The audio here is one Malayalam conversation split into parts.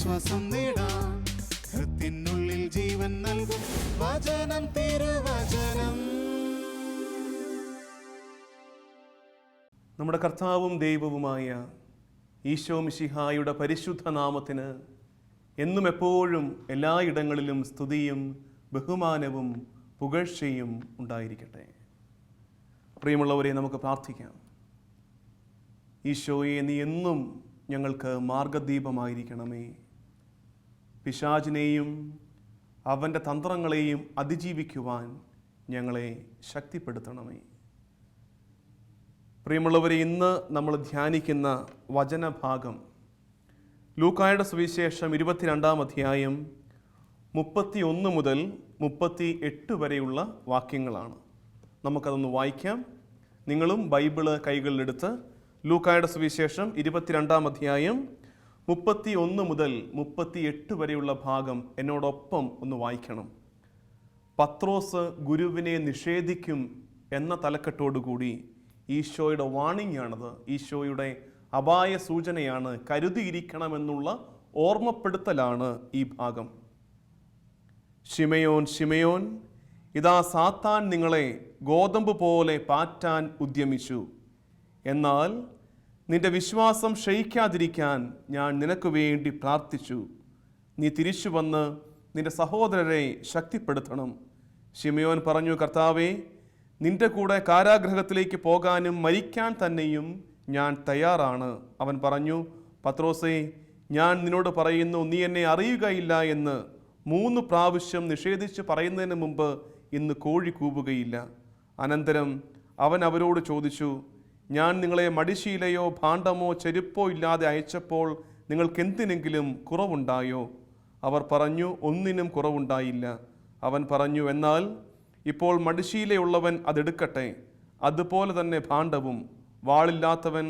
ആശ്വാസം നേടാം. ഹൃത്തിനുള്ളിൽ ജീവൻ നൽകും വചനം, തിരുവചനം. നമ്മുടെ കർത്താവും ദൈവവുമായ ഈശോ മിശിഹായുടെ പരിശുദ്ധ നാമത്തിന് എന്നും എപ്പോഴും എല്ലായിടങ്ങളിലും സ്തുതിയും ബഹുമാനവും പുകഴ്ചയും ഉണ്ടായിരിക്കട്ടെ. പ്രിയമുള്ളവരെ, നമുക്ക് പ്രാർത്ഥിക്കാം. ഈശോയെ, നീ എന്നും ഞങ്ങൾക്ക് മാർഗദീപമായിരിക്കണമേ. പിശാചിനെയും അവൻ്റെ തന്ത്രങ്ങളെയും അതിജീവിക്കുവാൻ ഞങ്ങളെ ശക്തിപ്പെടുത്തണമേ. പ്രിയമുള്ളവരെ, ഇന്ന് നമ്മൾ ധ്യാനിക്കുന്ന വചനഭാഗം ലൂക്കായുടെ സുവിശേഷം 22-ാം അധ്യായം 31 മുതൽ 38 വരെയുള്ള വാക്യങ്ങളാണ്. നമുക്കതൊന്ന് വായിക്കാം. നിങ്ങളും ബൈബിള് കൈകളിലെടുത്ത് ലൂക്കായുടെ സുവിശേഷം 22-ാം അധ്യായം 31 മുതൽ 38 വരെയുള്ള ഭാഗം എന്നോടൊപ്പം ഒന്ന് വായിക്കണം. പത്രോസ് ഗുരുവിനെ നിഷേധിക്കും എന്ന തലക്കെട്ടോടുകൂടി ഈശോയുടെ വാണിംഗ് ആണത്. ഈശോയുടെ അപായ സൂചനയാണ്, കരുതിയിരിക്കണമെന്നുള്ള ഓർമ്മപ്പെടുത്തലാണ് ഈ ഭാഗം. ശിമയോൻ, ശിമയോൻ, ഇതാ സാത്താൻ നിങ്ങളെ ഗോതമ്പ് പോലെ പാറ്റാൻ ഉദ്യമിച്ചു. എന്നാൽ നിന്റെ വിശ്വാസം ക്ഷയിക്കാതിരിക്കാൻ ഞാൻ നിനക്ക് വേണ്ടി പ്രാർത്ഥിച്ചു. നീ തിരിച്ചു വന്ന് നിന്റെ സഹോദരരെ ശക്തിപ്പെടുത്തണം. ശിമയോൻ പറഞ്ഞു, കർത്താവേ, നിന്റെ കൂടെ കാരാഗൃഹത്തിലേക്ക് പോകാനും മരിക്കാൻ തന്നെയും ഞാൻ തയ്യാറാണ്. അവൻ പറഞ്ഞു, പത്രോസേ, ഞാൻ നിന്നോട് പറയുന്നു, നീ എന്നെ അറിയുകയില്ല എന്ന് 3 പ്രാവശ്യം നിഷേധിച്ച് പറയുന്നതിന് മുമ്പ് ഇന്ന് കോഴി കൂവുകയില്ല. അനന്തരം അവൻ അവരോട് ചോദിച്ചു, ഞാൻ നിങ്ങളെ മടിശീലയോ ഭാണ്ഡമോ ചെരുപ്പോ ഇല്ലാതെ അയച്ചപ്പോൾ നിങ്ങൾക്ക് എന്തിനെങ്കിലും കുറവുണ്ടായോ? അവർ പറഞ്ഞു, ഒന്നിനും കുറവുണ്ടായില്ല. അവൻ പറഞ്ഞു, എന്നാൽ ഇപ്പോൾ മടിശീലയുള്ളവൻ അതെടുക്കട്ടെ, അതുപോലെ തന്നെ ഭാണ്ഡവും. വാളില്ലാത്തവൻ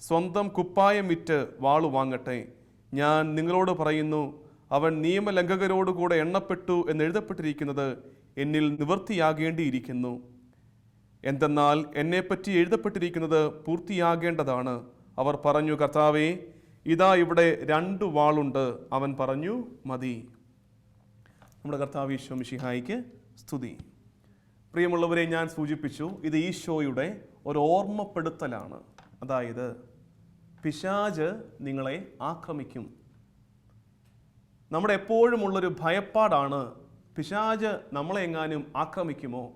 സ്വന്തം കുപ്പായം വിറ്റ് വാളു വാങ്ങട്ടെ. ഞാൻ നിങ്ങളോട് പറയുന്നു, അവൻ നിയമലംഘകരോടുകൂടെ എണ്ണപ്പെട്ടു എന്നെഴുതപ്പെട്ടിരിക്കുന്നത് എന്നിൽ നിവൃത്തിയാകേണ്ടിയിരിക്കുന്നു. എന്തെന്നാൽ എന്നെപ്പറ്റി എഴുതപ്പെട്ടിരിക്കുന്നത് പൂർത്തിയാകേണ്ടതാണ്. അവർ പറഞ്ഞു, കർത്താവേ, ഇതാ ഇവിടെ 2 വാളുണ്ട്. അവൻ പറഞ്ഞു, മതി. നമ്മുടെ കർത്താവ് ഈശോ മിശിഹായിക്ക് സ്തുതി. പ്രിയമുള്ളവരെ, ഞാൻ സൂചിപ്പിച്ചു, ഇത് ഈശോയുടെ ഒരു ഓർമ്മപ്പെടുത്തലാണ്. അതായത് പിശാച് നിങ്ങളെ ആക്രമിക്കും. നമ്മുടെ എപ്പോഴും ഉള്ളൊരു ഭയപ്പാടാണ്, പിശാച് നമ്മളെ എങ്ങാനും ആക്രമിക്കുമോ,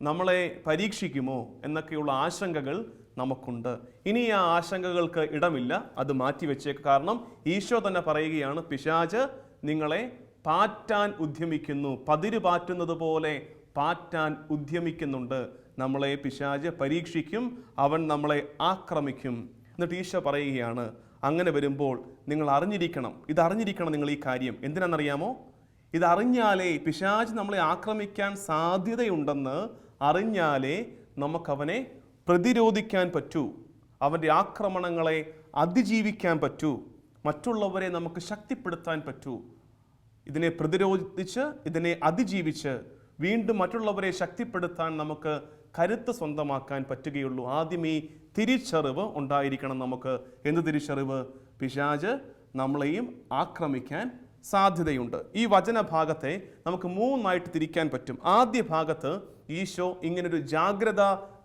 നമ്മളെ പരീക്ഷിക്കുമോ എന്നൊക്കെയുള്ള ആശങ്കകൾ നമുക്കുണ്ട്. ഇനി ആ ആശങ്കകൾക്ക് ഇടമില്ല, അത് മാറ്റിവെച്ചേക്ക്. കാരണം ഈശോ തന്നെ പറയുകയാണ്, പിശാച് നിങ്ങളെ പാറ്റാൻ ഉദ്യമിക്കുന്നു, പതിര് പാറ്റുന്നത് പോലെ പാറ്റാൻ ഉദ്യമിക്കുന്നുണ്ട്. നമ്മളെ പിശാച് പരീക്ഷിക്കും, അവൻ നമ്മളെ ആക്രമിക്കും. എന്നിട്ട് ഈശോ പറയുകയാണ്, അങ്ങനെ വരുമ്പോൾ നിങ്ങൾ അറിഞ്ഞിരിക്കണം, ഇതറിഞ്ഞിരിക്കണം നിങ്ങൾ ഈ കാര്യം. എന്തിനാണെന്നറിയാമോ? ഇതറിഞ്ഞാലേ, പിശാച് നമ്മളെ ആക്രമിക്കാൻ സാധ്യതയുണ്ടെന്ന് അറിഞ്ഞാലേ നമുക്കവനെ പ്രതിരോധിക്കാൻ പറ്റൂ, അവൻ്റെ ആക്രമണങ്ങളെ അതിജീവിക്കാൻ പറ്റൂ, മറ്റുള്ളവരെ നമുക്ക് ശക്തിപ്പെടുത്താൻ പറ്റൂ. ഇതിനെ പ്രതിരോധിച്ച്, ഇതിനെ അതിജീവിച്ച് വീണ്ടും മറ്റുള്ളവരെ ശക്തിപ്പെടുത്താൻ നമുക്ക് കരുത്ത് സ്വന്തമാക്കാൻ പറ്റുകയുള്ളൂ. ആദ്യം ഈ തിരിച്ചറിവ് ഉണ്ടായിരിക്കണം നമുക്ക്. എന്ത് തിരിച്ചറിവ്? പിശാച് നമ്മളെയും ആക്രമിക്കാൻ സാധ്യതയുണ്ട്. ഈ വചനഭാഗത്തെ നമുക്ക് 3ആയിട്ട് തിരിക്കാൻ പറ്റും. ആദ്യ ഭാഗത്ത് ഈശോ ഇങ്ങനൊരു ജാഗ്രത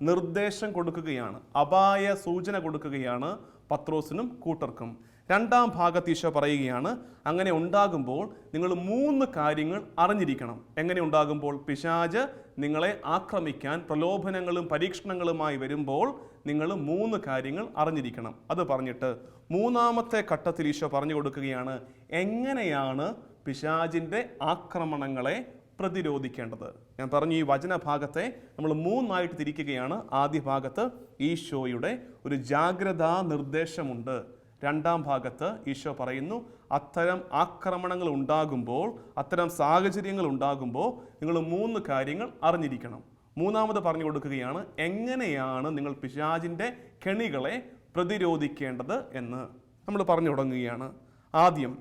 നിർദ്ദേശം കൊടുക്കുകയാണ്, അപായ സൂചന കൊടുക്കുകയാണ് പത്രോസിനും കൂട്ടർക്കും. 2ാം ഭാഗത്ത് ഈശോ പറയുകയാണ്, അങ്ങനെ ഉണ്ടാകുമ്പോൾ നിങ്ങൾ 3 കാര്യങ്ങൾ അറിഞ്ഞിരിക്കണം. എങ്ങനെ ഉണ്ടാകുമ്പോൾ? പിശാച് നിങ്ങളെ ആക്രമിക്കാൻ പ്രലോഭനങ്ങളും പരീക്ഷണങ്ങളുമായി വരുമ്പോൾ നിങ്ങൾ 3 കാര്യങ്ങൾ അറിഞ്ഞിരിക്കണം. അത് പറഞ്ഞിട്ട് 3ാമത്തെ ഘട്ടത്തിൽ ഈശോ പറഞ്ഞു കൊടുക്കുകയാണ്, എങ്ങനെയാണ് പിശാചിൻ്റെ ആക്രമണങ്ങളെ പ്രതിരോധിക്കേണ്ടത്. ഞാൻ പറഞ്ഞു, ഈ വചനഭാഗത്തെ നമ്മൾ 3ആയിട്ട് തിരിക്കുകയാണ്. ആദ്യ ഭാഗത്ത് ഈശോയുടെ ഒരു ജാഗ്രതാ നിർദ്ദേശമുണ്ട്. 2ാം ഭാഗത്ത് ഈശോ പറയുന്നു, അത്തരം ആക്രമണങ്ങൾ ഉണ്ടാകുമ്പോൾ, അത്തരം സാഹചര്യങ്ങൾ ഉണ്ടാകുമ്പോൾ നിങ്ങൾ 3 കാര്യങ്ങൾ അറിഞ്ഞിരിക്കണം. 3ാമത് പറഞ്ഞു കൊടുക്കുകയാണ്, എങ്ങനെയാണ് നിങ്ങൾ പിശാചിൻ്റെ കെണികളെ പ്രതിരോധിക്കേണ്ടത് എന്ന് നമ്മൾ പറഞ്ഞു തുടങ്ങുകയാണ്. ആദ്യം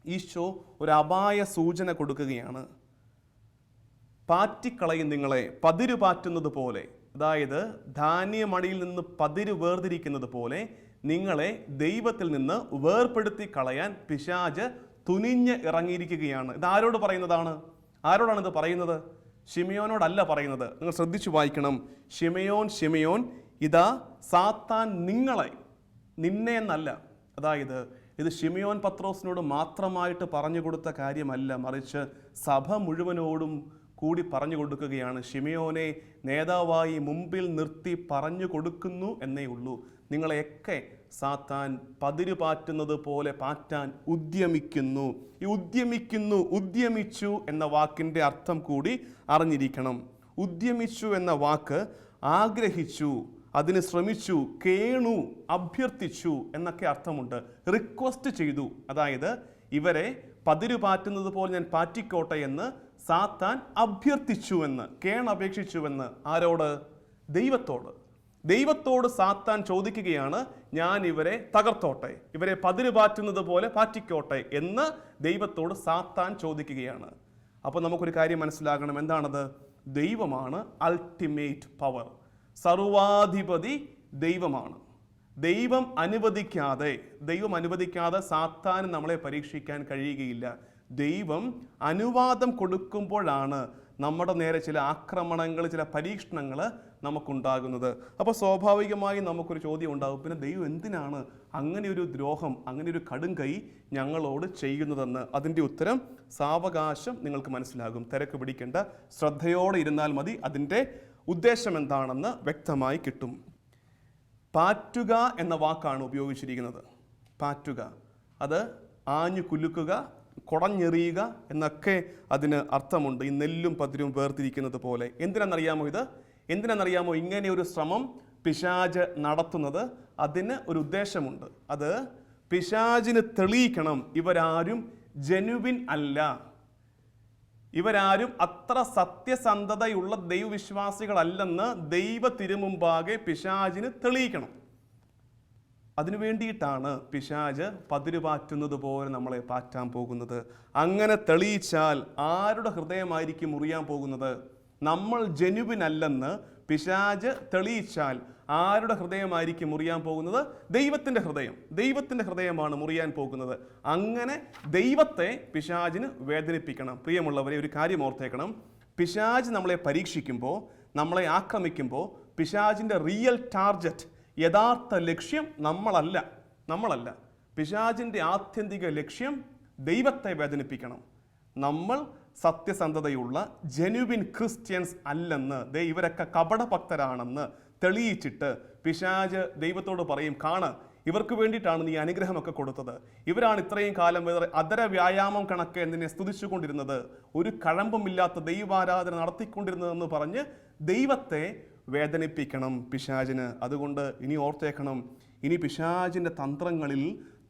ഈശോ ഒരു അപായ സൂചന കൊടുക്കുകയാണ്. പാറ്റിക്കളയും നിങ്ങളെ പതിര് പാറ്റുന്നത് പോലെ, അതായത് ധാന്യമണിയിൽ നിന്ന് പതിര് വേർതിരിക്കുന്നത് പോലെ നിങ്ങളെ ദൈവത്തിൽ നിന്ന് വേർപെടുത്തി കളയാൻ പിശാച് തുനിഞ്ഞ് ഇറങ്ങിയിരിക്കുകയാണ്. ഇത് ആരോട് പറയുന്നതാണ്? ആരോടാണ് ഇത് പറയുന്നത്? ശിമയോനോടല്ല പറയുന്നത്. നിങ്ങൾ ശ്രദ്ധിച്ചു വായിക്കണം. ശിമയോൻ ഇതാ സാത്താൻ നിന്നെ എന്നല്ല. അതായത് ഇത് ശിമയോൻ പത്രോസിനോട് മാത്രമായിട്ട് പറഞ്ഞു കൊടുത്ത കാര്യമല്ല, മറിച്ച് സഭ മുഴുവനോടും കൂടി പറഞ്ഞു കൊടുക്കുകയാണ്. ശിമയോനെ നേതാവായി മുമ്പിൽ നിർത്തി പറഞ്ഞു കൊടുക്കുന്നു എന്നേ ഉള്ളൂ. നിങ്ങളെയൊക്കെ സാത്താൻ പതിര് പാറ്റുന്നത് പോലെ പാറ്റാൻ ഉദ്യമിക്കുന്നു. ഈ ഉദ്യമിച്ചു എന്ന വാക്കിൻ്റെ അർത്ഥം കൂടി അറിഞ്ഞിരിക്കണം. ഉദ്യമിച്ചു എന്ന വാക്ക് ആഗ്രഹിച്ചു, അതിന് ശ്രമിച്ചു, കേണു, അഭ്യർത്ഥിച്ചു എന്നൊക്കെ അർത്ഥമുണ്ട്. റിക്വസ്റ്റ് ചെയ്തു, അതായത് ഇവരെ പതിര് പാറ്റുന്നത് പോലെ ഞാൻ പാറ്റിക്കോട്ടെ എന്ന് സാത്താൻ അഭ്യർത്ഥിച്ചുവെന്ന്, കേണപേക്ഷിച്ചുവെന്ന്. ആരോട്? ദൈവത്തോട് സാത്താൻ ചോദിക്കുകയാണ്, ഞാൻ ഇവരെ തകർത്തോട്ടെ, ഇവരെ പതിര് പാറ്റുന്നത് പോലെ പാറ്റിക്കോട്ടെ എന്ന് ദൈവത്തോട് സാത്താൻ ചോദിക്കുകയാണ്. അപ്പോൾ നമുക്കൊരു കാര്യം മനസ്സിലാകണം. എന്താണത്? ദൈവമാണ് അൾട്ടിമേറ്റ് പവർ. സർവാധിപതി ദൈവമാണ്. ദൈവം അനുവദിക്കാതെ സാത്താന് നമ്മളെ പരീക്ഷിക്കാൻ കഴിയുകയില്ല. ദൈവം അനുവാദം കൊടുക്കുമ്പോഴാണ് നമ്മുടെ നേരെ ചില ആക്രമണങ്ങൾ, ചില പരീക്ഷണങ്ങൾ നമുക്കുണ്ടാകുന്നത്. അപ്പോൾ സ്വാഭാവികമായി നമുക്കൊരു ചോദ്യം ഉണ്ടാകും, പിന്നെ ദൈവം എന്തിനാണ് അങ്ങനെ ഒരു ദ്രോഹം, അങ്ങനെ ഒരു കടും കൈ ഞങ്ങളോട് ചെയ്യുന്നതെന്ന്? അതിൻ്റെ ഉത്തരം സാവകാശം നിങ്ങൾക്ക് മനസ്സിലാകും. തിരക്ക് പിടിക്കേണ്ട, ശ്രദ്ധയോടെ ഇരുന്നാൽ മതി. അതിൻ്റെ ഉദ്ദേശം എന്താണെന്ന് വ്യക്തമായി കിട്ടും. പാറ്റുക എന്ന വാക്കാണ് ഉപയോഗിച്ചിരിക്കുന്നത്. പാറ്റുക, അത് ആഞ്ഞു കുലുക്കുക, കുടഞ്ഞെറിയുക എന്നൊക്കെ അതിന് അർത്ഥമുണ്ട്. ഈ നെല്ലും പതിരും വേർതിരിക്കുന്നത് പോലെ. എന്തിനാണെന്നറിയാമോ ഇങ്ങനെ ഒരു ശ്രമം പിശാച് നടത്തുന്നത്? അതിന് ഒരു ഉദ്ദേശമുണ്ട്. അത് പിശാചിന് തെളിയിക്കണം ഇവരാരും ജെനുവിൻ അല്ല, ഇവരാരും അത്ര സത്യസന്ധതയുള്ള ദൈവവിശ്വാസികളല്ലെന്ന് ദൈവ തിരുമുമ്പാകെ പിശാചിന് തെളിയിക്കണം. അതിനു വേണ്ടിയിട്ടാണ് പിശാച് പതിര് പാറ്റുന്നത് പോലെ നമ്മളെ പാറ്റാൻ പോകുന്നത്. അങ്ങനെ തെളിയിച്ചാൽ ആരുടെ ഹൃദയമായിരിക്കും മുറിയാൻ പോകുന്നത്? നമ്മൾ ജെനുവിൻ അല്ലെന്ന് പിശാച് തെളിയിച്ചാൽ ആരുടെ ഹൃദയമായിരിക്കും മുറിയാൻ പോകുന്നത്? ദൈവത്തിൻ്റെ ഹൃദയമാണ് മുറിയാൻ പോകുന്നത്. അങ്ങനെ ദൈവത്തെ പിശാചിന് വേദനിപ്പിക്കണം. പ്രിയമുള്ളവരെ, ഒരു കാര്യം ഓർത്തേക്കണം. പിശാച് നമ്മളെ പരീക്ഷിക്കുമ്പോൾ, നമ്മളെ ആക്രമിക്കുമ്പോൾ, പിശാചിൻ്റെ റിയൽ ടാർഗറ്റ്, യഥാർത്ഥ ലക്ഷ്യം നമ്മളല്ല. പിശാചിൻ്റെ ആത്യന്തിക ലക്ഷ്യം ദൈവത്തെ വേദനിപ്പിക്കണം. നമ്മൾ സത്യസന്ധതയുള്ള ജെനുവിൻ ക്രിസ്ത്യൻസ് അല്ലെന്ന്, ഇവരൊക്കെ കപടഭക്തരാണെന്ന് തെളിയിച്ചിട്ട് പിശാച് ദൈവത്തോട് പറയും, ഇവർക്ക് വേണ്ടിയിട്ടാണ് നീ അനുഗ്രഹമൊക്കെ കൊടുത്തത്, ഇവരാണ് ഇത്രയും കാലം അതര വ്യായാമം കണക്ക് എന്നെ സ്തുതിച്ചുകൊണ്ടിരുന്നത്, ഒരു കഴമ്പുമില്ലാത്ത ദൈവാരാധന നടത്തിക്കൊണ്ടിരുന്നതെന്ന് പറഞ്ഞ് ദൈവത്തെ വേദനിപ്പിക്കണം പിശാചിന്. അതുകൊണ്ട് ഇനി ഓർത്തേക്കണം, ഇനി പിശാചിൻ്റെ തന്ത്രങ്ങളിൽ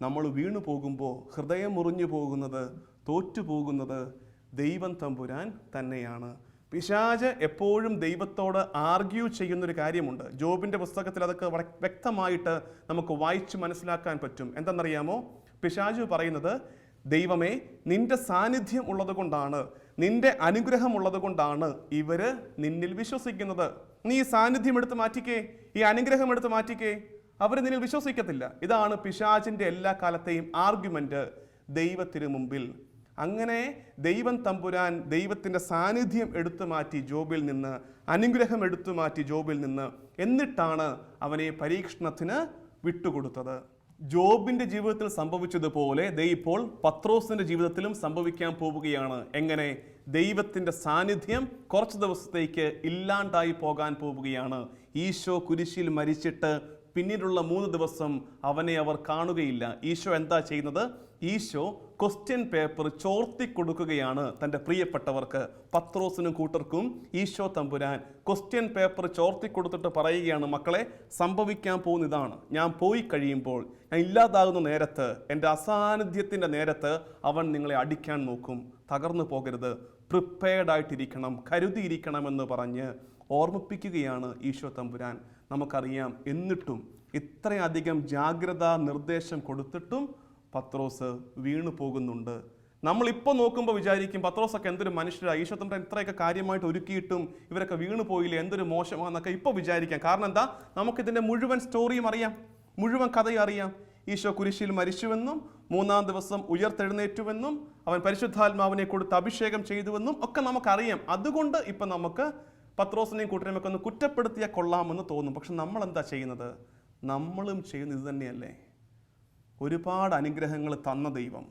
നമ്മൾ വീണു പോകുമ്പോൾ ഹൃദയം മുറിഞ്ഞു പോകുന്നത്, തോറ്റുപോകുന്നത് ദൈവം തമ്പുരാൻ തന്നെയാണ്. പിശാച് എപ്പോഴും ദൈവത്തോട് ആർഗ്യൂ ചെയ്യുന്നൊരു കാര്യമുണ്ട്. ജോബിൻ്റെ പുസ്തകത്തിൽ അതൊക്കെ വ്യക്തമായിട്ട് നമുക്ക് വായിച്ച് മനസ്സിലാക്കാൻ പറ്റും. എന്തെന്നറിയാമോ? പിശാച് പറയുന്നത്, ദൈവമേ, നിന്റെ സാന്നിധ്യം ഉള്ളത് കൊണ്ടാണ്, നിന്റെ അനുഗ്രഹം ഉള്ളത് കൊണ്ടാണ് ഇവര് നിന്നിൽ വിശ്വസിക്കുന്നത്. നീ ഈ സാന്നിധ്യം എടുത്ത് മാറ്റിക്കേ, ഈ അനുഗ്രഹം എടുത്ത് മാറ്റിക്കേ, അവർ നിന്നിൽ വിശ്വസിക്കത്തില്ല. ഇതാണ് പിശാചിൻ്റെ എല്ലാ കാലത്തെയും ആർഗ്യുമെന്റ് ദൈവത്തിന് മുമ്പിൽ. അങ്ങനെ ദൈവം തമ്പുരാൻ ദൈവത്തിൻ്റെ സാന്നിധ്യം എടുത്തു മാറ്റി ജോബിൽ നിന്ന്, അനുഗ്രഹം എടുത്തു മാറ്റി ജോബിൽ നിന്ന്, എന്നിട്ടാണ് അവനെ പരീക്ഷണത്തിന് വിട്ടുകൊടുത്തത്. ജോബിൻ്റെ ജീവിതത്തിൽ സംഭവിച്ചതുപോലെ ഇപ്പോൾ പത്രോസിൻ്റെ ജീവിതത്തിലും സംഭവിക്കാൻ പോവുകയാണ്. എങ്ങനെ? ദൈവത്തിൻ്റെ സാന്നിധ്യം കുറച്ച് ദിവസത്തേക്ക് ഇല്ലാണ്ടായി പോകാൻ പോവുകയാണ്. ഈശോ കുരിശിൽ മരിച്ചിട്ട് പിന്നീടുള്ള 3 ദിവസം അവനെ അവർ കാണുകയില്ല. ഈശോ എന്താ ചെയ്യുന്നത്? ഈശോ ക്വസ്റ്റ്യൻ പേപ്പർ ചോർത്തി കൊടുക്കുകയാണ് തൻ്റെ പ്രിയപ്പെട്ടവർക്ക്. പത്രോസിനും കൂട്ടർക്കും ഈശോ തമ്പുരാൻ ക്വസ്റ്റ്യൻ പേപ്പർ ചോർത്തി കൊടുത്തിട്ട് പറയുകയാണ്, മക്കളെ, സംഭവിക്കാൻ പോകുന്ന ഇതാണ്. ഞാൻ പോയി കഴിയുമ്പോൾ, ഞാൻ ഇല്ലാതാകുന്ന നേരത്ത്, എൻ്റെ അസാന്നിധ്യത്തിൻ്റെ നേരത്ത് അവൻ നിങ്ങളെ അടിക്കാൻ നോക്കും. തകർന്നു പോകരുത്, പ്രിപ്പയർഡ് ആയിട്ടിരിക്കണം, കരുതിയിരിക്കണമെന്ന് പറഞ്ഞ് ഓർമ്മിപ്പിക്കുകയാണ് ഈശോ തമ്പുരാൻ. നമുക്കറിയാം, എന്നിട്ടും ഇത്രയധികം ജാഗ്രതാ നിർദ്ദേശം കൊടുത്തിട്ടും പത്രോസ് വീണു പോകുന്നുണ്ട്. നമ്മളിപ്പോൾ നോക്കുമ്പോൾ വിചാരിക്കും, പത്രോസൊക്കെ എന്തൊരു മനുഷ്യരാണ്, ഈശോ തമ്പുരാൻ ഇത്രയൊക്കെ കാര്യമായിട്ട് ഒരുക്കിയിട്ടും ഇവരൊക്കെ വീണു പോയില്ലേ, എന്തൊരു മോശമാണെന്നൊക്കെ ഇപ്പോൾ വിചാരിക്കാം. കാരണം എന്താ? നമുക്കിതിൻ്റെ മുഴുവൻ സ്റ്റോറിയും അറിയാം, മുഴുവൻ കഥയും അറിയാം. ഈശോ കുരിശിൽ മരിച്ചുവെന്നും 3-ാം ദിവസം ഉയർത്തെഴുന്നേറ്റുവെന്നും അവൻ പരിശുദ്ധാത്മാവിനെ കൊടുത്ത് അഭിഷേകം ചെയ്തുവെന്നും ഒക്കെ നമുക്കറിയാം. അതുകൊണ്ട് ഇപ്പം നമുക്ക് പത്രോസിനെയും കൂട്ടരെയൊക്കെ ഒന്ന് കുറ്റപ്പെടുത്തിയാൽ കൊള്ളാമെന്ന് തോന്നും. പക്ഷെ നമ്മൾ എന്താ ചെയ്യുന്നത്? നമ്മളും ചെയ്യുന്നത് ഇത് തന്നെയല്ലേ? ഒരുപാട് അനുഗ്രഹങ്ങൾ തന്ന ദൈവം,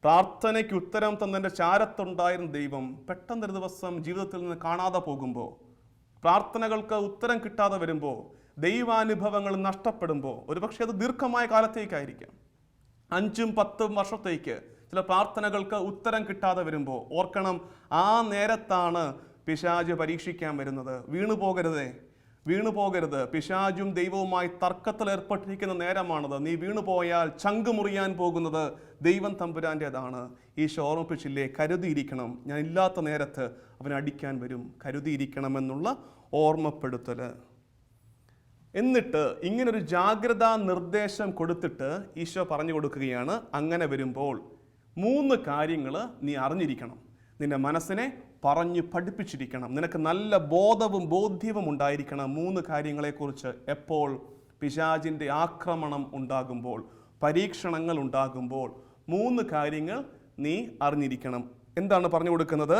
പ്രാർത്ഥനയ്ക്ക് ഉത്തരം തന്നതിൻ്റെ ചാരത്തുണ്ടായിരുന്ന ദൈവം പെട്ടെന്നൊരു ദിവസം ജീവിതത്തിൽ നിന്ന് കാണാതെ പോകുമ്പോൾ, പ്രാർത്ഥനകൾക്ക് ഉത്തരം കിട്ടാതെ വരുമ്പോൾ, ദൈവാനുഭവങ്ങൾ നഷ്ടപ്പെടുമ്പോൾ, ഒരുപക്ഷെ അത് ദീർഘമായ കാലത്തേക്കായിരിക്കാം, 5-10 വർഷത്തേക്ക് ചില പ്രാർത്ഥനകൾക്ക് ഉത്തരം കിട്ടാതെ വരുമ്പോൾ ഓർക്കണം, ആ നേരത്താണ് പിശാച് പരീക്ഷിക്കാൻ വരുന്നത്. വീണുപോകരുത്. പിശാചും ദൈവവുമായി തർക്കത്തിൽ ഏർപ്പെട്ടിരിക്കുന്ന നേരമാണത്. നീ വീണുപോയാൽ ചങ്ക് മുറിയാൻ പോകുന്നത് ദൈവം തമ്പുരാൻ്റെതാണ്. ഈശോ ഓർമ്മിപ്പിച്ചില്ലേ, കരുതിയിരിക്കണം, ഞാൻ ഇല്ലാത്ത നേരത്ത് അവൻ അടിക്കാൻ വരും, കരുതിയിരിക്കണമെന്നുള്ള ഓർമ്മപ്പെടുത്തൽ. എന്നിട്ട് ഇങ്ങനൊരു ജാഗ്രതാ നിർദ്ദേശം കൊടുത്തിട്ട് ഈശോ പറഞ്ഞു കൊടുക്കുകയാണ്, അങ്ങനെ വരുമ്പോൾ 3 കാര്യങ്ങൾ നീ അറിഞ്ഞിരിക്കണം. നിന്റെ മനസ്സിനെ പറഞ്ഞു പഠിപ്പിച്ചിരിക്കണം. നിനക്ക് നല്ല ബോധ്യവും ഉണ്ടായിരിക്കണം 3 കാര്യങ്ങളെക്കുറിച്ച്. എപ്പോൾ? പിശാചിൻ്റെ ആക്രമണം ഉണ്ടാകുമ്പോൾ, പരീക്ഷണങ്ങൾ ഉണ്ടാകുമ്പോൾ 3 കാര്യങ്ങൾ നീ അറിഞ്ഞിരിക്കണം. എന്താണ് പറഞ്ഞു കൊടുക്കുന്നത്?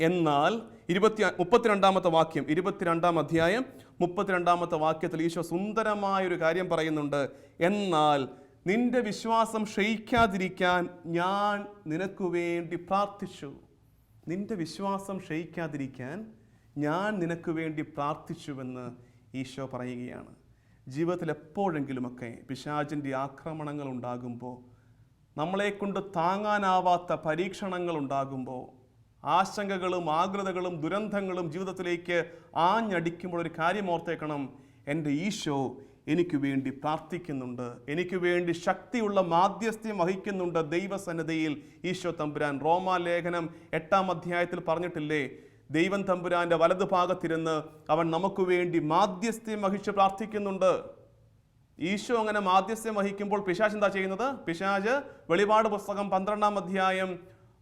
എന്നാൽ 32-ാമത്തെ വാക്യം, 22-ാം അധ്യായം 32-ാമത്തെ വാക്യത്തിൽ ഈശോ സുന്ദരമായൊരു കാര്യം പറയുന്നുണ്ട്. എന്നാൽ നിന്റെ വിശ്വാസം ക്ഷയിക്കാതിരിക്കാൻ ഞാൻ നിനക്ക് വേണ്ടി പ്രാർത്ഥിച്ചു. നിന്റെ വിശ്വാസം ക്ഷയിക്കാതിരിക്കാൻ ഞാൻ നിനക്ക് വേണ്ടി പ്രാർത്ഥിച്ചുവെന്ന് ഈശോ പറയുകയാണ്. ജീവിതത്തിൽ എപ്പോഴെങ്കിലുമൊക്കെ പിശാചിൻ്റെ ആക്രമണങ്ങൾ ഉണ്ടാകുമ്പോൾ, നമ്മളെക്കൊണ്ട് താങ്ങാനാവാത്ത പരീക്ഷണങ്ങൾ ഉണ്ടാകുമ്പോൾ, ആശങ്കകളും ആകുലതകളും ദുരന്തങ്ങളും ജീവിതത്തിലേക്ക് ആഞ്ഞടിക്കുമ്പോൾ ഒരു കാര്യം ഓർത്തേക്കണം, എൻ്റെ ഈശോ എനിക്ക് വേണ്ടി പ്രാർത്ഥിക്കുന്നുണ്ട്, എനിക്ക് വേണ്ടി ശക്തിയുള്ള മാധ്യസ്ഥ്യം വഹിക്കുന്നുണ്ട് ദൈവസന്നിധിയിൽ ഈശോ തമ്പുരാൻ. റോമാലേഖനം 8-ാം അധ്യായത്തിൽ പറഞ്ഞിട്ടില്ലേ, ദൈവം തമ്പുരാൻ്റെ വലതുഭാഗത്തിരുന്ന് അവൻ നമുക്ക് വേണ്ടി മാധ്യസ്ഥ്യം വഹിച്ച് പ്രാർത്ഥിക്കുന്നുണ്ട്. ഈശോ അങ്ങനെ മാധ്യസ്ഥ്യം വഹിക്കുമ്പോൾ പിശാച് എന്താ ചെയ്യുന്നത്? പിശാച് വെളിപാട് പുസ്തകം 12-ാം അധ്യായം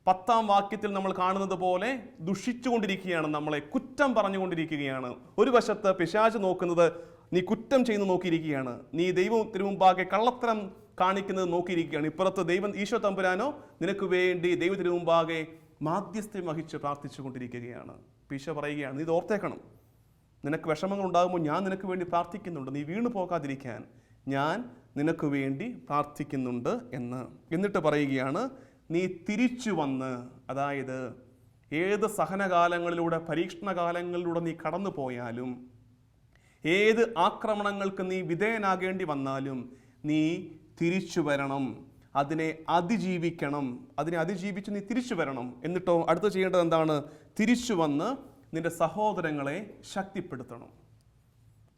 10-ാം വാക്യത്തിൽ നമ്മൾ കാണുന്നത് പോലെ ദുഷിച്ചുകൊണ്ടിരിക്കുകയാണ്, നമ്മളെ കുറ്റം പറഞ്ഞുകൊണ്ടിരിക്കുകയാണ്. ഒരു വശത്ത് പിശാച് നോക്കുന്നത് നീ കുറ്റം ചെയ്യുന്നു നോക്കിയിരിക്കുകയാണ്, നീ ദൈവത്തിന് മുമ്പാകെ കള്ളത്തരം കാണിക്കുന്നത് നോക്കിയിരിക്കുകയാണ്. ഇപ്പുറത്ത് ഈശോ തമ്പുരാനോ നിനക്ക് വേണ്ടി ദൈവത്തിന് മുമ്പാകെ മാധ്യസ്ഥ്യം വഹിച്ച് പ്രാർത്ഥിച്ചു കൊണ്ടിരിക്കുകയാണ്. ഈശോ പറയുകയാണ്, നീ ഇത് ഓർത്തേക്കണം, നിനക്ക് വിഷമങ്ങൾ ഉണ്ടാകുമ്പോൾ ഞാൻ നിനക്ക് വേണ്ടി പ്രാർത്ഥിക്കുന്നുണ്ട്, നീ വീണു പോകാതിരിക്കാൻ ഞാൻ നിനക്ക് വേണ്ടി പ്രാർത്ഥിക്കുന്നുണ്ട് എന്ന്. എന്നിട്ട് പറയുകയാണ്, നീ തിരിച്ചു വന്ന്, അതായത് ഏത് സഹനകാലങ്ങളിലൂടെ പരീക്ഷണകാലങ്ങളിലൂടെ നീ കടന്നു പോയാലും, ഏത് ആക്രമണങ്ങൾക്ക് നീ വിധേയനാകേണ്ടി വന്നാലും നീ തിരിച്ചു വരണം, അതിനെ അതിജീവിക്കണം, അതിനെ അതിജീവിച്ച് നീ തിരിച്ചു വരണം. എന്നിട്ടോ അടുത്ത് ചെയ്യേണ്ടത് എന്താണ്? തിരിച്ചു വന്ന് നിന്റെ സഹോദരങ്ങളെ ശക്തിപ്പെടുത്തണം.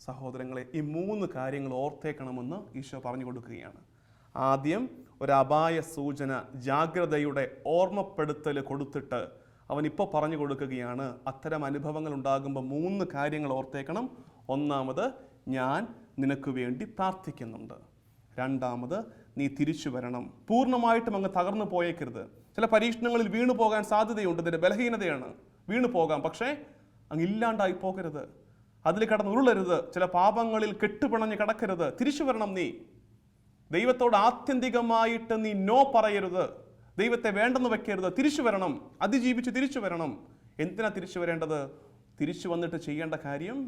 സഹോദരങ്ങളെ, ഈ 3 കാര്യങ്ങൾ ഓർത്തേക്കണമെന്ന് ഈശോ പറഞ്ഞു കൊടുക്കുകയാണ്. ആദ്യം ഒരു അപായ സൂചന, ജാഗ്രതയുടെ ഓർമ്മപ്പെടുത്തൽ കൊടുത്തിട്ട് അവൻ ഇപ്പോൾ പറഞ്ഞു കൊടുക്കുകയാണ്, അത്തരം അനുഭവങ്ങൾ ഉണ്ടാകുമ്പോൾ 3 കാര്യങ്ങൾ ഓർത്തേക്കണം. ഒന്നാമത്, ഞാൻ നിനക്ക് വേണ്ടി പ്രാർത്ഥിക്കുന്നുണ്ട്. രണ്ടാമത്, നീ തിരിച്ചു വരണം, പൂർണ്ണമായിട്ടും അങ്ങ് തകർന്നു പോയേക്കരുത്. ചില പരീക്ഷണങ്ങളിൽ വീണു പോകാൻ സാധ്യതയുണ്ട്, ഇതിൻ്റെ ബലഹീനതയാണ്, വീണു പോകാം, പക്ഷേ അങ്ങ് ഇല്ലാണ്ടായി പോകരുത്, അതിൽ കിടന്ന് ഉരുളരുത്, ചില പാപങ്ങളിൽ കെട്ടുപിണഞ്ഞ് കിടക്കരുത്, തിരിച്ചു വരണം. നീ ദൈവത്തോട് ആത്യന്തികമായിട്ട് നീ നോ പറയരുത്, ദൈവത്തെ വേണ്ടെന്ന് വെക്കരുത്, തിരിച്ചു വരണം, അതിജീവിച്ച് തിരിച്ചു വരണം. എന്തിനാ തിരിച്ചു വരേണ്ടത്? തിരിച്ചു വന്നിട്ട് ചെയ്യേണ്ട കാര്യം,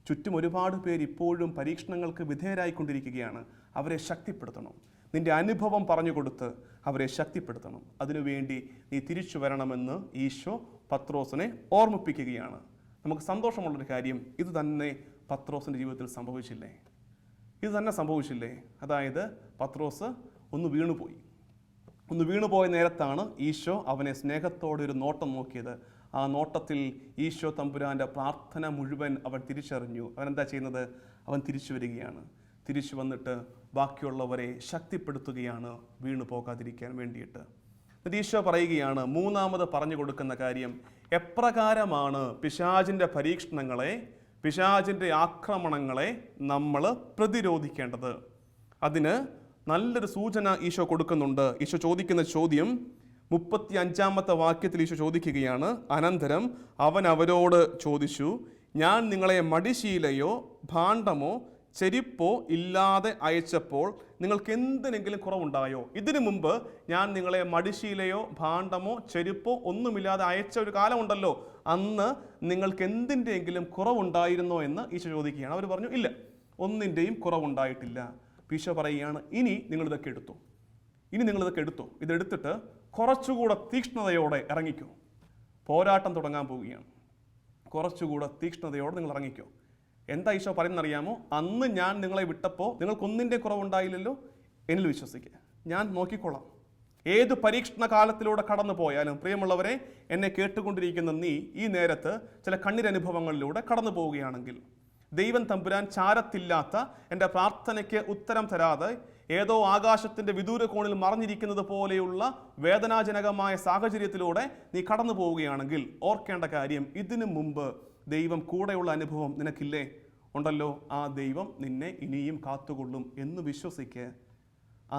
ചുറ്റും ഒരുപാട് പേര് ഇപ്പോഴും പരീക്ഷണങ്ങൾക്ക് വിധേയരായിക്കൊണ്ടിരിക്കുകയാണ്, അവരെ ശക്തിപ്പെടുത്തണം. നിന്റെ അനുഭവം പറഞ്ഞു കൊടുത്ത് അവരെ ശക്തിപ്പെടുത്തണം. അതിനുവേണ്ടി നീ തിരിച്ചു വരണമെന്ന് ഈശോ പത്രോസിനെ ഓർമ്മിപ്പിക്കുകയാണ്. നമുക്ക് സന്തോഷമുള്ളൊരു കാര്യം, ഇത് തന്നെ പത്രോസിൻ്റെ ജീവിതത്തിൽ സംഭവിച്ചില്ലേ? ഇത് തന്നെ സംഭവിച്ചില്ലേ? അതായത് പത്രോസ് ഒന്ന് വീണുപോയ നേരത്താണ് ഈശോ അവനെ സ്നേഹത്തോടെ ഒരു നോട്ടം നോക്കിയത്. ആ നോട്ടത്തിൽ ഈശോ തമ്പുരാൻ്റെ പ്രാർത്ഥന മുഴുവൻ അവൻ തിരിച്ചറിഞ്ഞു. അവൻ എന്താ ചെയ്യുന്നത്? അവൻ തിരിച്ചു വരികയാണ്. തിരിച്ചു വന്നിട്ട് ബാക്കിയുള്ളവരെ ശക്തിപ്പെടുത്തുകയാണ്, വീണു പോകാതിരിക്കാൻ വേണ്ടിയിട്ട്. എന്നിട്ട് ഈശോ പറയുകയാണ്, മൂന്നാമത് പറഞ്ഞു കൊടുക്കുന്ന കാര്യം, എപ്രകാരമാണ് പിശാചിൻ്റെ പരീക്ഷണങ്ങളെ, പിശാചിൻ്റെ ആക്രമണങ്ങളെ നമ്മൾ പ്രതിരോധിക്കേണ്ടത്. അതിന് നല്ലൊരു സൂചന ഈശോ കൊടുക്കുന്നുണ്ട്. ഈശോ ചോദിക്കുന്ന ചോദ്യം 35-ാമത്തെ വാക്യത്തിൽ ഈശോ ചോദിക്കുകയാണ്, അനന്തരം അവൻ അവരോട് ചോദിച്ചു, ഞാൻ നിങ്ങളെ മടിശീലയോ ഭാണ്ഡമോ ചെരിപ്പോ ഇല്ലാതെ അയച്ചപ്പോൾ നിങ്ങൾക്ക് എന്തിനെങ്കിലും കുറവുണ്ടായോ? ഇതിനു മുമ്പ് ഞാൻ നിങ്ങളെ മടിശീലയോ ഭാണ്ഡമോ ചെരുപ്പോ ഒന്നുമില്ലാതെ അയച്ച ഒരു കാലമുണ്ടല്ലോ, അന്ന് നിങ്ങൾക്ക് എന്തിൻ്റെയെങ്കിലും കുറവുണ്ടായിരുന്നോ എന്ന് ഈശോ ചോദിക്കുകയാണ്. അവർ പറഞ്ഞു ഇല്ല, ഒന്നിൻ്റെയും കുറവുണ്ടായിട്ടില്ല. ഈശോ പറയുകയാണ്, ഇനി നിങ്ങളിതൊക്കെ എടുത്തു, ഇതെടുത്തിട്ട് കുറച്ചുകൂടെ തീക്ഷ്ണതയോടെ ഇറങ്ങിക്കോ. പോരാട്ടം തുടങ്ങാൻ പോവുകയാണ്. കുറച്ചുകൂടെ തീക്ഷ്ണതയോടെ നിങ്ങൾ ഇറങ്ങിക്കോ. എന്താ ഈശോ പറയുന്നറിയാമോ? അന്ന് ഞാൻ നിങ്ങളെ വിട്ടപ്പോൾ നിങ്ങൾക്കൊന്നിൻ്റെ കുറവുണ്ടായില്ലല്ലോ, എന്നിൽ വിശ്വസിക്കുക, ഞാൻ നോക്കിക്കോളാം. ഏത് പരീക്ഷണ കാലത്തിലൂടെ കടന്നു പോയാലും പ്രിയമുള്ളവരെ, എന്നെ കേട്ടുകൊണ്ടിരിക്കുന്ന നീ ഈ നേരത്ത് ചില കണ്ണീരനുഭവങ്ങളിലൂടെ കടന്നു പോവുകയാണെങ്കിൽ, ദൈവം തമ്പുരാൻ ചാരത്തില്ലാത്ത എൻ്റെ പ്രാർത്ഥനയ്ക്ക് ഉത്തരം തരാതെ ഏതോ ആകാശത്തിൻ്റെ വിദൂര കോണിൽ മറഞ്ഞിരിക്കുന്നത് പോലെയുള്ള വേദനാജനകമായ സാഹചര്യത്തിലൂടെ നീ കടന്നു പോവുകയാണെങ്കിൽ ഓർക്കേണ്ട കാര്യം, ഇതിനു മുമ്പ് ദൈവം കൂടെയുള്ള അനുഭവം നിനക്കില്ലേ? ഉണ്ടല്ലോ. ആ ദൈവം നിന്നെ ഇനിയും കാത്തുകൊള്ളും എന്ന് വിശ്വസിക്കുക.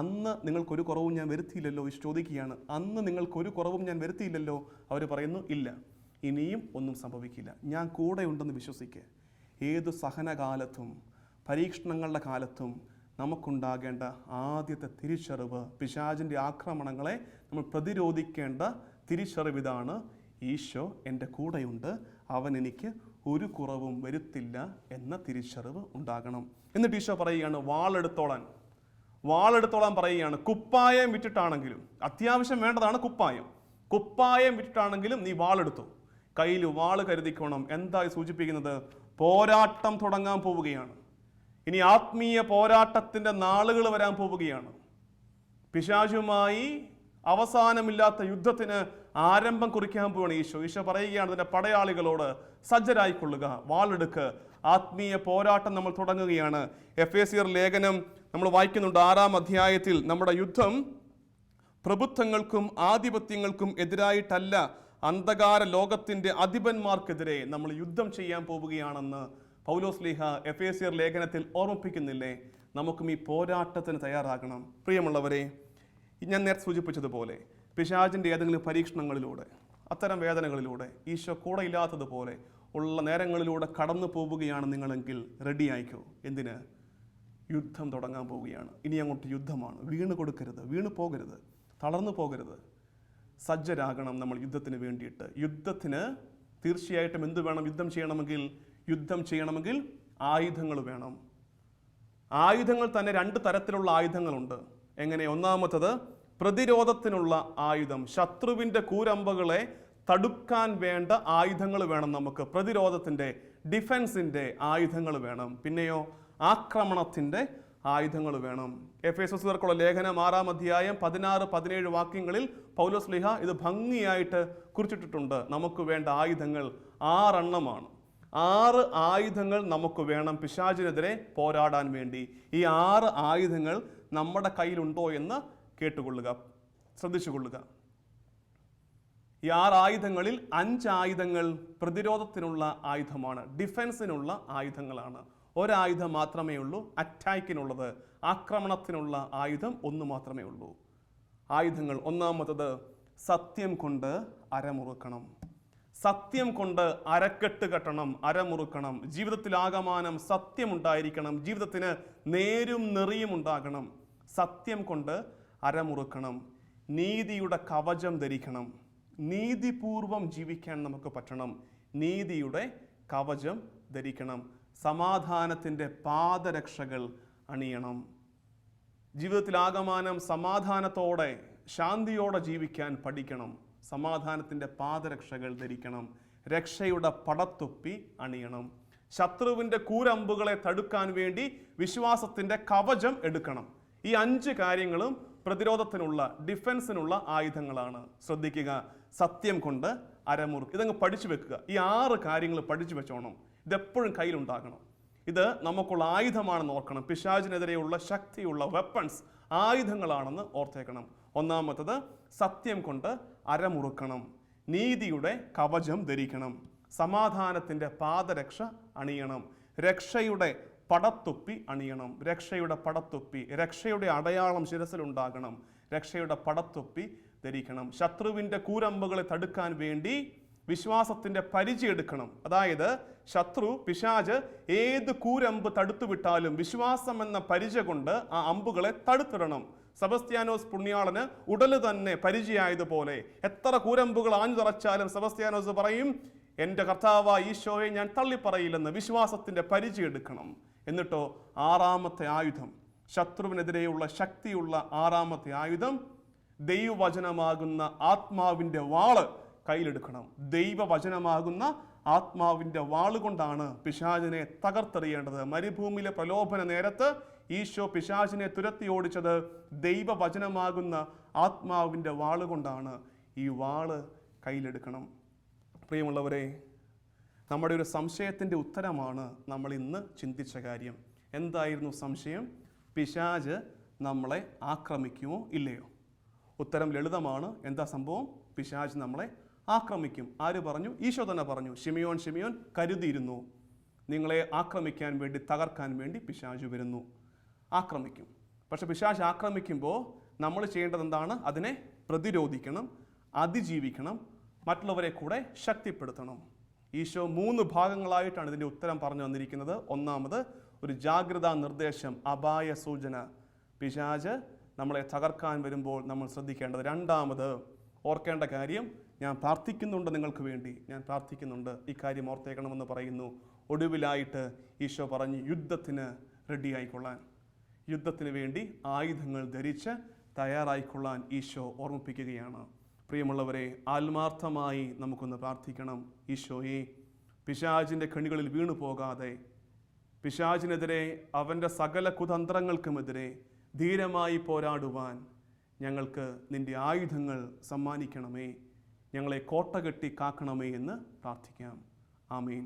അന്ന് നിങ്ങൾക്കൊരു കുറവും ഞാൻ വരുത്തിയില്ലല്ലോ. ചോദിക്കുകയാണ്, അന്ന് നിങ്ങൾക്കൊരു കുറവും ഞാൻ വരുത്തിയില്ലല്ലോ. അവർ പറയുന്നു ഇല്ല, ഇനിയും ഒന്നും സംഭവിക്കില്ല, ഞാൻ കൂടെ ഉണ്ടെന്ന് വിശ്വസിക്കുക. ഏതു സഹനകാലത്തും പരീക്ഷണങ്ങളുടെ കാലത്തും നമുക്കുണ്ടാകേണ്ട ആദ്യത്തെ തിരിച്ചറിവ്, പിശാചിൻ്റെ ആക്രമണങ്ങളെ നമ്മൾ പ്രതിരോധിക്കേണ്ട തിരിച്ചറിവിതാണ്, ഈശോ എൻ്റെ കൂടെയുണ്ട്, അവൻ എനിക്ക് ഒരു കുറവും വരുത്തില്ല എന്ന തിരിച്ചറിവ് ഉണ്ടാകണം. എന്നിട്ട് ഈശോ പറയുകയാണ്, വാളെടുത്തോളാൻ പറയുകയാണ്. കുപ്പായം വിറ്റിട്ടാണെങ്കിലും, അത്യാവശ്യം വേണ്ടതാണ് കുപ്പായം വിറ്റിട്ടാണെങ്കിലും നീ വാളെടുത്തു, കയ്യിൽ വാള് കരുതിക്കോണം. എന്തായി സൂചിപ്പിക്കുന്നത്? പോരാട്ടം തുടങ്ങാൻ പോവുകയാണ്. ഇനി ആത്മീയ പോരാട്ടത്തിൻ്റെ നാളുകൾ വരാൻ പോവുകയാണ്. പിശാചുമായി അവസാനമില്ലാത്ത യുദ്ധത്തിന് ആരംഭം കുറിക്കാൻ പോവുകയാണ് ഈശോ പറയുകയാണ് അതിൻ്റെ പടയാളികളോട്, സജ്ജരായിക്കൊള്ളുക, വാളെടുക്ക്. ആത്മീയ പോരാട്ടം നമ്മൾ തുടങ്ങുകയാണ്. എഫേസ്യർ ലേഖനം നമ്മൾ വായിക്കുന്നുണ്ട് 6-ാം അധ്യായത്തിൽ, നമ്മുടെ യുദ്ധം പ്രഭുത്വങ്ങൾക്കും ആധിപത്യങ്ങൾക്കും എതിരായിട്ടല്ല, അന്ധകാര ലോകത്തിൻ്റെ അധിപന്മാർക്കെതിരെ നമ്മൾ യുദ്ധം ചെയ്യാൻ പോവുകയാണെന്ന് പൗലോസ്ലീഹ എഫേസ്യർ ലേഖനത്തിൽ ഓർമ്മിപ്പിക്കുന്നില്ലേ? നമുക്കും ഈ പോരാട്ടത്തിന് തയ്യാറാകണം. പ്രിയമുള്ളവരെ, ഞാൻ നേരത്തെ സൂചിപ്പിച്ചതുപോലെ പിശാചിൻ്റെ ഏതെങ്കിലും പരീക്ഷണങ്ങളിലൂടെ, അത്തരം വേദനകളിലൂടെ, ഈശോ കൂടെ ഇല്ലാത്തതുപോലെ ഉള്ള നേരങ്ങളിലൂടെ കടന്നു പോവുകയാണ് നിങ്ങളെങ്കിൽ റെഡി ആയിക്കോ. എന്തിന്? യുദ്ധം തുടങ്ങാൻ പോവുകയാണ്. ഇനി അങ്ങോട്ട് യുദ്ധമാണ്. വീണു പോകരുത്, തളർന്നു പോകരുത്. സജ്ജരാകണം നമ്മൾ യുദ്ധത്തിന് വേണ്ടിയിട്ട്. യുദ്ധത്തിന് തീർച്ചയായിട്ടും എന്ത് വേണം? യുദ്ധം ചെയ്യണമെങ്കിൽ ആയുധങ്ങൾ വേണം. ആയുധങ്ങൾ തന്നെ 2 തരത്തിലുള്ള ആയുധങ്ങളുണ്ട്. എങ്ങനെ? ഒന്നാമത്തത് പ്രതിരോധത്തിനുള്ള ആയുധം, ശത്രുവിൻ്റെ കൂരമ്പുകളെ തടുക്കാൻ വേണ്ട ആയുധങ്ങൾ വേണം നമുക്ക്. പ്രതിരോധത്തിൻ്റെ, ഡിഫൻസിൻ്റെ ആയുധങ്ങൾ വേണം. പിന്നെയോ ആക്രമണത്തിൻ്റെ ആയുധങ്ങൾ വേണം. എഫേസ്യർക്കുള്ള ലേഖനം 6-ാം അധ്യായം 16-17 വാക്യങ്ങളിൽ പൗലോസ്ലീഹ ഇത് ഭംഗിയായിട്ട് കുറിച്ചിട്ടിട്ടുണ്ട്. നമുക്ക് വേണ്ട ആയുധങ്ങൾ 6 എണ്ണമാണ്. 6 ആയുധങ്ങൾ നമുക്ക് വേണം പിശാചിനെതിരെ പോരാടാൻ വേണ്ടി. ഈ 6 ആയുധങ്ങൾ നമ്മുടെ കയ്യിലുണ്ടോ എന്ന് ശ്രദ്ധിച്ചുകൊള്ളുക. ഈ 6 ആയുധങ്ങളിൽ 5 ആയുധങ്ങൾ പ്രതിരോധത്തിനുള്ള ആയുധമാണ്, ഡിഫൻസിനുള്ള ആയുധങ്ങളാണ്. ഒരായുധം മാത്രമേ ഉള്ളൂ അറ്റാക്കിനുള്ളത്. ആക്രമണത്തിനുള്ള ആയുധം 1 മാത്രമേ ഉള്ളൂ. ആയുധങ്ങൾ: ഒന്നാമത്തത് സത്യം കൊണ്ട് അരമുറുക്കണം. സത്യം കൊണ്ട് അരക്കെട്ട് കെട്ടണം, അരമുറുക്കണം. ജീവിതത്തിലാകമാനം സത്യമുണ്ടായിരിക്കണം. ജീവിതത്തിന് നേരും നെറിയും ഉണ്ടാകണം. സത്യം കൊണ്ട് അരമുറുക്കണം. നീതിയുടെ കവചം ധരിക്കണം. നീതിപൂർവം ജീവിക്കാൻ നമുക്ക് പറ്റണം. നീതിയുടെ കവചം ധരിക്കണം. സമാധാനത്തിൻ്റെ പാദരക്ഷകൾ അണിയണം. ജീവിതത്തിലാകമാനം സമാധാനത്തോടെ ശാന്തിയോടെ ജീവിക്കാൻ പഠിക്കണം. സമാധാനത്തിൻ്റെ പാദരക്ഷകൾ ധരിക്കണം. രക്ഷയുടെ പടത്തൊപ്പി അണിയണം. ശത്രുവിൻ്റെ കൂരമ്പുകളെ തടുക്കാൻ വേണ്ടി വിശ്വാസത്തിൻ്റെ കവചം എടുക്കണം. ഈ 5 കാര്യങ്ങളും പ്രതിരോധത്തിനുള്ള, ഡിഫൻസിനുള്ള ആയുധങ്ങളാണ്. ശ്രദ്ധിക്കുക, സത്യം കൊണ്ട് അരമുറുക്ക്. ഇതങ്ങ് പഠിച്ചു വെക്കുക. ഈ 6 കാര്യങ്ങൾ പഠിച്ചു വെച്ചോണം. ഇതെപ്പോഴും കയ്യിലുണ്ടാകണം. ഇത് നമുക്കുള്ള ആയുധമാണെന്ന് ഓർക്കണം. പിശാചിനെതിരെയുള്ള ശക്തിയുള്ള വെപ്പൺസ്, ആയുധങ്ങളാണെന്ന് ഓർത്തേക്കണം. ഒന്നാമത്തത് സത്യം കൊണ്ട് അരമുറുക്കണം. നീതിയുടെ കവചം ധരിക്കണം. സമാധാനത്തിൻ്റെ പാദരക്ഷ അണിയണം. രക്ഷയുടെ പടത്തൊപ്പി അണിയണം. രക്ഷയുടെ പടത്തൊപ്പി, രക്ഷയുടെ അടയാളം ശിരസിലുണ്ടാകണം. രക്ഷയുടെ പടത്തൊപ്പി ധരിക്കണം. ശത്രുവിൻ്റെ കൂരമ്പുകളെ തടുക്കാൻ വേണ്ടി വിശ്വാസത്തിൻ്റെ പരിചയം എടുക്കണം. അതായത് ശത്രു പിശാച് ഏത് കൂരമ്പ് തടുത്തുവിട്ടാലും വിശ്വാസം എന്ന പരിച കൊണ്ട് ആ അമ്പുകളെ തടുത്തിടണം. സെബസ്ത്യാനോസ് പുണ്യാളന് ഉടല് തന്നെ പരിചയമായതുപോലെ എത്ര കൂരമ്പുകൾ ആഞ്ഞു തറച്ചാലും സെബസ്ത്യാനോസ് പറയും, എൻ്റെ കർത്താവായ ഈശോയെ ഞാൻ തള്ളിപ്പറയില്ലെന്ന്. വിശ്വാസത്തിൻ്റെ പരിചയം എടുക്കണം. എന്നിട്ടോ ആറാമത്തെ ആയുധം, ശത്രുവിനെതിരെയുള്ള ശക്തിയുള്ള ആറാമത്തെ ആയുധം, ദൈവവചനമാകുന്ന ആത്മാവിൻ്റെ വാള് കയ്യിലെടുക്കണം. ദൈവവചനമാകുന്ന ആത്മാവിൻ്റെ വാളുകൊണ്ടാണ് പിശാചിനെ തകർത്തെറിയേണ്ടത്. മരുഭൂമിയിലെ പ്രലോഭന നേരത്ത് ഈശോ പിശാചിനെ തുരത്തി ഓടിച്ചത് ദൈവവചനമാകുന്ന ആത്മാവിൻ്റെ വാളുകൊണ്ടാണ്. ഈ വാള് കയ്യിലെടുക്കണം. പ്രിയമുള്ളവരെ, നമ്മുടെ ഒരു സംശയത്തിൻ്റെ ഉത്തരമാണ് നമ്മൾ ഇന്ന് ചിന്തിച്ച കാര്യം. എന്തായിരുന്നു സംശയം? പിശാച് നമ്മളെ ആക്രമിക്കുമോ ഇല്ലയോ? ഉത്തരം ലളിതമാണ്. എന്താ സംഭവം? പിശാച് നമ്മളെ ആക്രമിക്കും. ആര് പറഞ്ഞു? ഈശോ തന്നെ പറഞ്ഞു. ശിമിയോൻ കരുതിയിരുന്നു, നിങ്ങളെ ആക്രമിക്കാൻ വേണ്ടി, തകർക്കാൻ വേണ്ടി പിശാച് വരുന്നു, ആക്രമിക്കും. പക്ഷെ പിശാച് ആക്രമിക്കുമ്പോൾ നമ്മൾ ചെയ്യേണ്ടത് എന്താണ്? അതിനെ പ്രതിരോധിക്കണം, അതിജീവിക്കണം, മറ്റുള്ളവരെ കൂടെ ശക്തിപ്പെടുത്തണം. ഈശോ 3 ഭാഗങ്ങളായിട്ടാണ് ഇതിൻ്റെ ഉത്തരം പറഞ്ഞു വന്നിരിക്കുന്നത്. ഒന്നാമത് ഒരു ജാഗ്രതാ നിർദ്ദേശം, അപായ സൂചന, പിശാച് നമ്മളെ തകർക്കാൻ വരുമ്പോൾ നമ്മൾ ശ്രദ്ധിക്കേണ്ടത്. രണ്ടാമത് ഓർക്കേണ്ട കാര്യം, ഞാൻ പ്രാർത്ഥിക്കുന്നുണ്ട് നിങ്ങൾക്ക് വേണ്ടി, ഞാൻ പ്രാർത്ഥിക്കുന്നുണ്ട്, ഈ കാര്യം ഓർത്തേക്കണമെന്ന് പറയുന്നു. ഒടുവിലായിട്ട് ഈശോ പറഞ്ഞ് യുദ്ധത്തിന് റെഡിയായിക്കൊള്ളാൻ, യുദ്ധത്തിന് വേണ്ടി ആയുധങ്ങൾ ധരിച്ച് തയ്യാറായിക്കൊള്ളാൻ ഈശോ ഓർമ്മിപ്പിക്കുകയാണ്. പ്രിയമുള്ളവരെ, ആത്മാർത്ഥമായി നമുക്കൊന്ന് പ്രാർത്ഥിക്കണം. ഈശോയെ, പിശാചിൻ്റെ കെണികളിൽ വീണു പോകാതെ, പിശാചിനെതിരെ, അവൻ്റെ സകല കുതന്ത്രങ്ങൾക്കുമെതിരെ ധീരമായി പോരാടുവാൻ ഞങ്ങൾക്ക് നിൻ്റെ ആയുധങ്ങൾ സമ്മാനിക്കണമേ, ഞങ്ങളെ കോട്ട കെട്ടി കാക്കണമേ എന്ന് പ്രാർത്ഥിക്കാം. ആമേൻ.